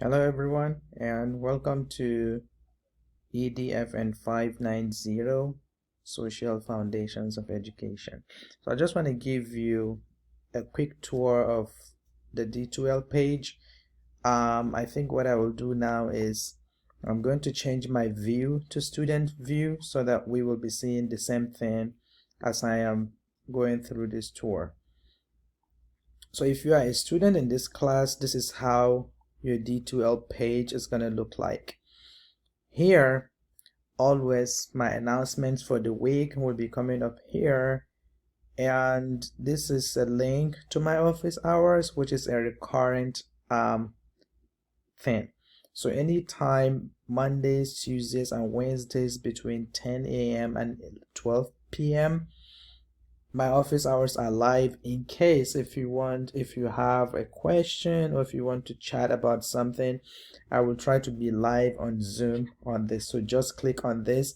Hello everyone and welcome to EDFN 590 Social Foundations of Education. So I just want to give you a quick tour of the D2L page. I think what I will do now is I'm going to change my view to student view so that we will be seeing the same thing as I am going through this tour. So if you are a student in this class, this is how your D2L page is going to look like. Here, always my announcements for the week will be coming up here, and this is a link to my office hours, which is a recurrent thing. So anytime Mondays, Tuesdays, and Wednesdays between 10 a.m. and 12 p.m. my office hours are live in case if you have a question or if you want to chat about something. I will try to be live on Zoom on this, so just click on this.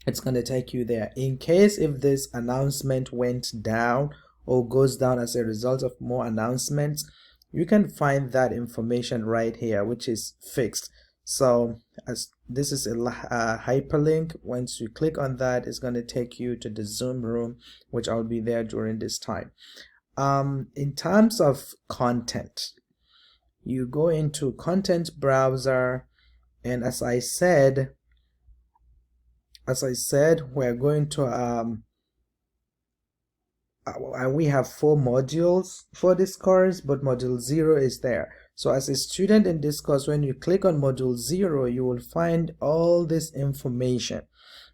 It's going to take you there. In case if this announcement went down or goes down as a result of more announcements, you can find that information right here, which is fixed. So as this is a hyperlink, once you click on that, it's going to take you to the Zoom room, which I'll be there during this time. In terms of content, you go into content browser, and as I said, we're going to we have 4 modules for this course, but module 0 is there. So as a student in this course, when you click on module 0, you will find all this information,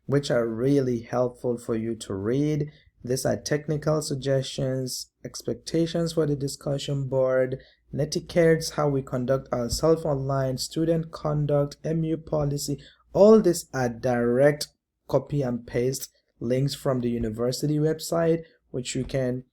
which are really helpful for you to read. These are technical suggestions, expectations for the discussion board, netiquettes, how we conduct ourselves online, student conduct, MU policy. All these are direct copy and paste links from the university website, which you can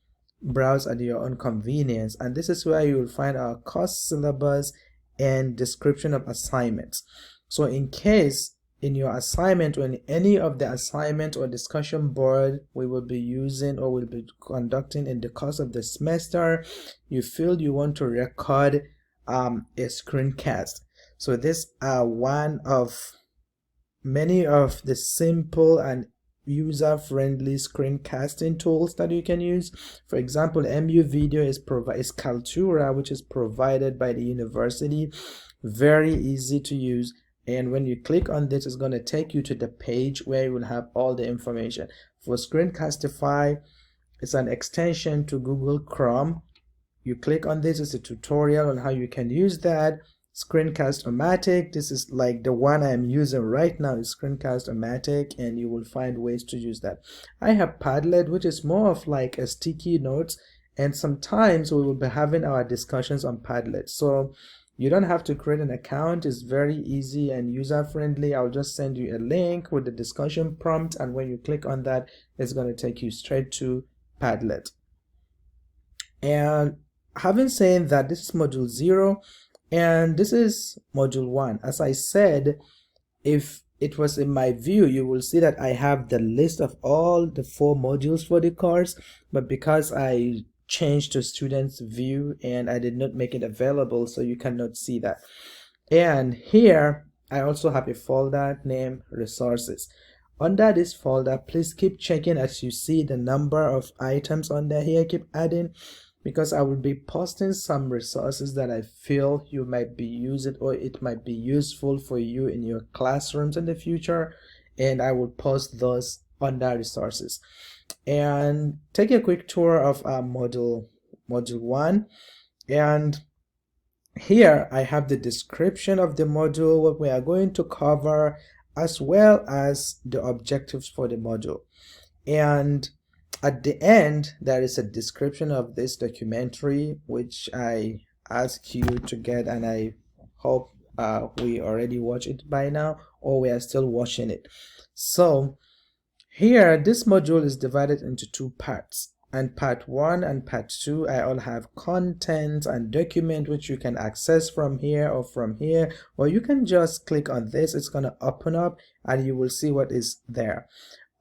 browse at your own convenience. And this is where you will find our course syllabus and description of assignments. So in case in your assignment or in any of the assignment or discussion board we will be using or will be conducting in the course of the semester, you feel you want to record a screencast. So these are one of many of the simple and user-friendly screencasting tools that you can use. For example, MU video is Kaltura, which is provided by the university. Very easy to use, and when you click on this, it's going to take you to the page where you will have all the information. For Screencastify, it's an extension to Google Chrome. You click on this, it's a tutorial on how you can use that. Screencast-O-Matic, this is like the one I'm using right now, is Screencast-O-Matic, and you will find ways to use that. I have Padlet, which is more of like a sticky notes, and sometimes we will be having our discussions on Padlet. So you don't have to create an account. It's very easy and user-friendly. I'll just send you a link with the discussion prompt, and when you click on that, it's going to take you straight to Padlet. And having said that, this is module 0 and this is module 1. As I said, if it was in my view, you will see that I have the list of all the 4 modules for the course, but because I changed to students view and I did not make it available, so you cannot see that. And here I also have a folder named resources. Under this folder, please keep checking as you see the number of items under here, keep adding, because I will be posting some resources that I feel you might be using or it might be useful for you in your classrooms in the future, and I will post those under resources. And take a quick tour of our module 1, and here I have the description of the module, what we are going to cover, as well as the objectives for the module. And at the end, there is a description of this documentary, which I ask you to get, and I hope we already watch it by now, or we are still watching it. So here, this module is divided into 2 parts, and part 1 and part 2, I all have content and document, which you can access from here or from here, or you can just click on this. It's going to open up and you will see what is there.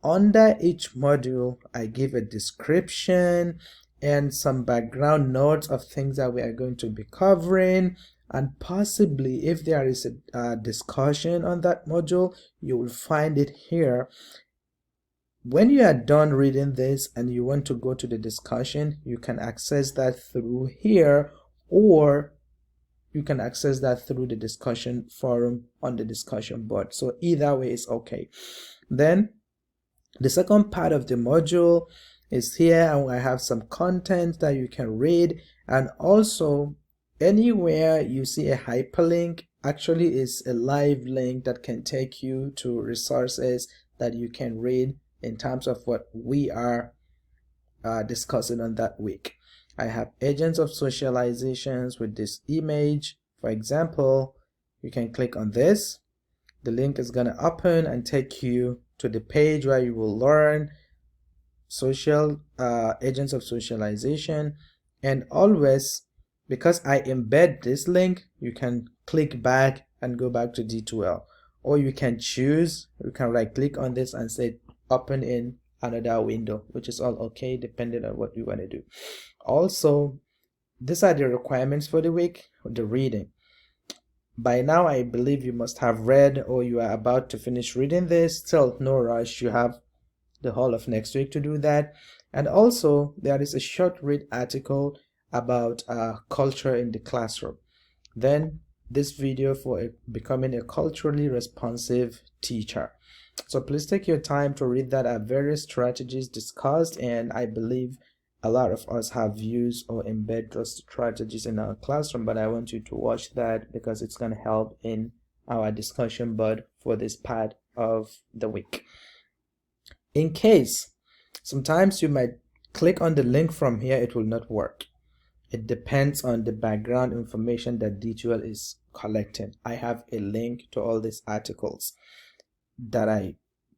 Under each module, I give a description and some background notes of things that we are going to be covering. and possibly if there is a discussion on that module, you will find it here. When you are done reading this and you want to go to the discussion, you can access that through here, or you can access that through the discussion forum on the discussion board. So either way is okay. Then the second part of the module is here, and I have some content that you can read, and also anywhere you see a hyperlink actually is a live link that can take you to resources that you can read in terms of what we are discussing on that week. I have agents of socializations with this image. For example, you can click on this. The link is going to open and take you to the page where you will learn social agents of socialization. And always, because I embed this link, you can click back and go back to D2L, or you can choose, you can right click on this and say open in another window, which is all okay depending on what you want to do. Also, these are the requirements for the week, the reading. By now I believe you must have read, or you are about to finish reading this. Still no rush, you have the whole of next week to do that. And also there is a short read article about culture in the classroom. Then this video for becoming a culturally responsive teacher. So please take your time to read that. Are various strategies discussed, and I believe a lot of us have used or embed those strategies in our classroom, but I want you to watch that because it's going to help in our discussion board for this part of the week. In case sometimes you might click on the link from here, it will not work. It depends on the background information that D2L is collecting. I have a link to all these articles that I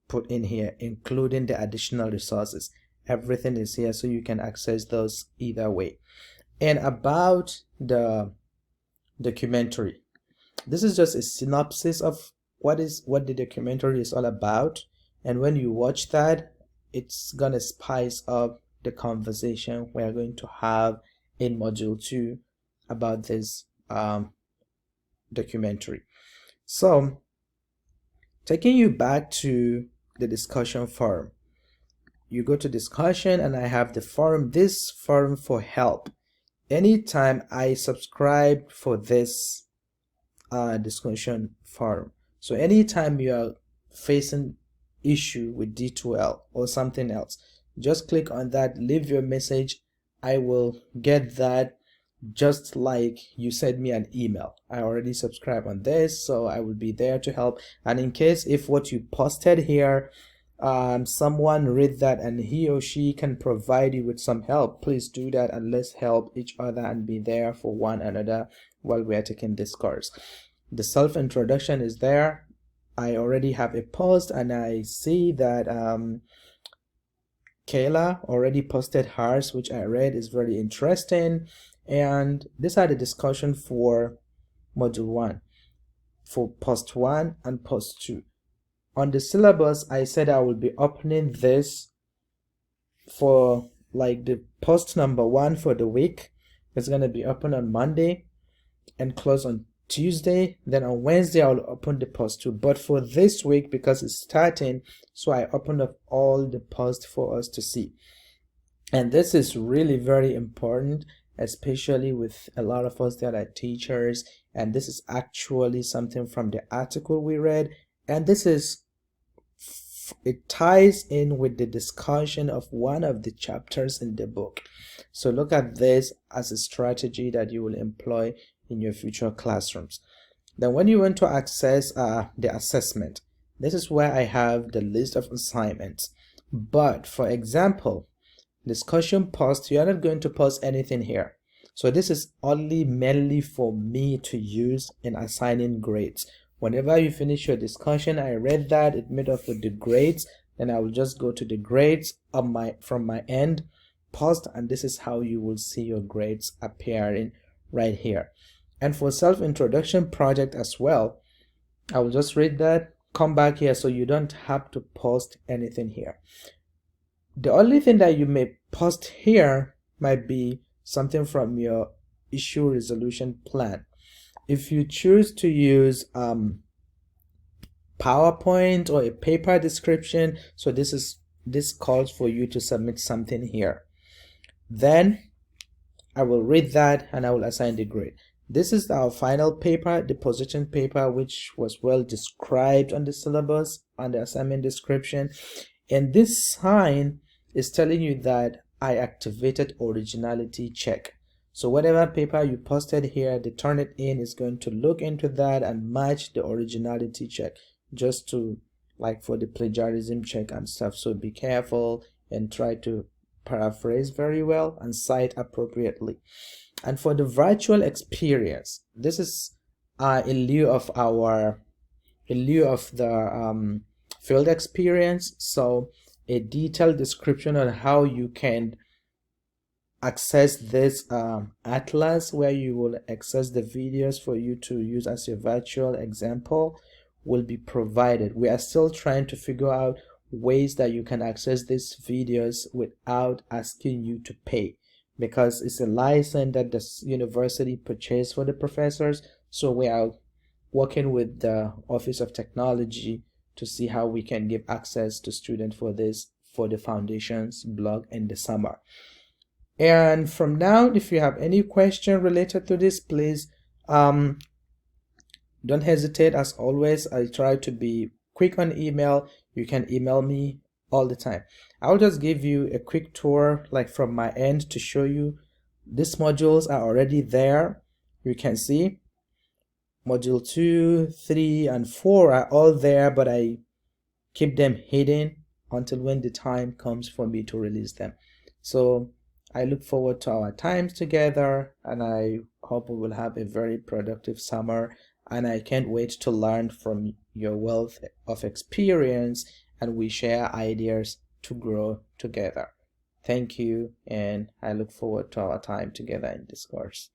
put in here, including the additional resources. Everything is here, so you can access those either way. And about the documentary, this is just a synopsis of what the documentary is all about. And when you watch that, it's gonna spice up the conversation we're going to have in module 2 about this documentary. So taking you back to the discussion forum, you go to discussion and I have the forum, this forum for help. Anytime I subscribe for this discussion forum, so anytime you are facing issue with D2L or something else, just click on that, leave your message. I will get that just like you sent me an email. I already subscribe on this, so I will be there to help. And in case if what you posted here, someone read that and he or she can provide you with some help, please do that, and let's help each other and be there for one another while we are taking this course. The self-introduction is there. I already have a post, and I see that Kayla already posted hers, which I read is very interesting. And these are the discussion for module 1, for post 1 and post 2. On the syllabus, I said I will be opening this for like the post number 1 for the week. It's going to be open on Monday and close on Tuesday. Then on Wednesday, I'll open the post 2. But for this week, because it's starting, so I opened up all the posts for us to see. And this is really very important, especially with a lot of us that are teachers. And this is actually something from the article we read. And this is, it ties in with the discussion of one of the chapters in the book. So look at this as a strategy that you will employ in your future classrooms. Then when you want to access the assessment, this is where I have the list of assignments. But for example, discussion post, you are not going to post anything here. So this is only mainly for me to use in assigning grades. Whenever you finish your discussion, I read that, it made up with the grades, then I will just go to the grades from my end, post, and this is how you will see your grades appearing right here. And for self-introduction project as well, I will just read that, come back here, so you don't have to post anything here. The only thing that you may post here might be something from your issue resolution plan. if you choose to use PowerPoint or a paper description, so this calls for you to submit something here. Then I will read that and I will assign the grade. This is our final paper, the position paper, which was well described on the syllabus and the assignment description. And this sign is telling you that I activated originality check. So whatever paper you posted here, the Turnitin is going to look into that and match the originality check, just to like for the plagiarism check and stuff. So be careful and try to paraphrase very well and cite appropriately. And for the virtual experience, this is in lieu of the field experience. So a detailed description on how you can access this atlas, where you will access the videos for you to use as your virtual example, will be provided. We are still trying to figure out ways that you can access these videos without asking you to pay, because it's a license that the university purchased for the professors. So we are working with the Office of Technology to see how we can give access to students for this, for the foundations blog in the summer. And from now, if you have any question related to this, please don't hesitate. As always, I try to be quick on email. You can email me all the time. I'll just give you a quick tour like from my end to show you these modules are already there. You can see module 2, 3, and 4 are all there, but I keep them hidden until when the time comes for me to release them. So I look forward to our times together, and I hope we will have a very productive summer, and I can't wait to learn from your wealth of experience, and we share ideas to grow together. Thank you, and I look forward to our time together in this course.